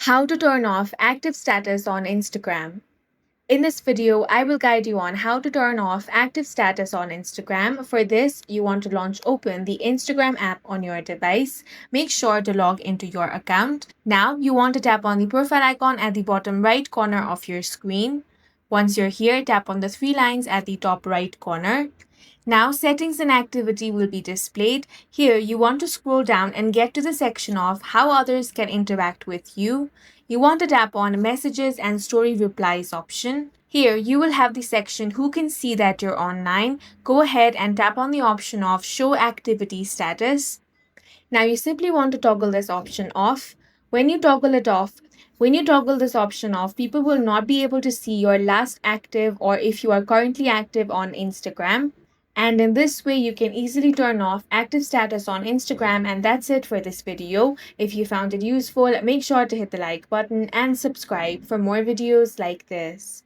How to turn off active status on Instagram. In this video, I will guide you on how to turn off active status on Instagram. For this, you want to open the Instagram app on your device. Make sure to log into your account. Now, you want to tap on the profile icon at the bottom right corner of your screen. Once you're here, tap on the three lines at the top right corner. Now, settings and activity will be displayed. Here, you want to scroll down and get to the section of how others can interact with you. You want to tap on messages and story replies option. Here, you will have the section who can see that you're online. Go ahead and tap on the option of show activity status. Now, you simply want to toggle this option off. When you toggle it off, when you toggle this option off, people will not be able to see your last active or if you are currently active on Instagram. And in this way, you can easily turn off active status on Instagram. And that's it for this video. If you found it useful, make sure to hit the like button and subscribe for more videos like this.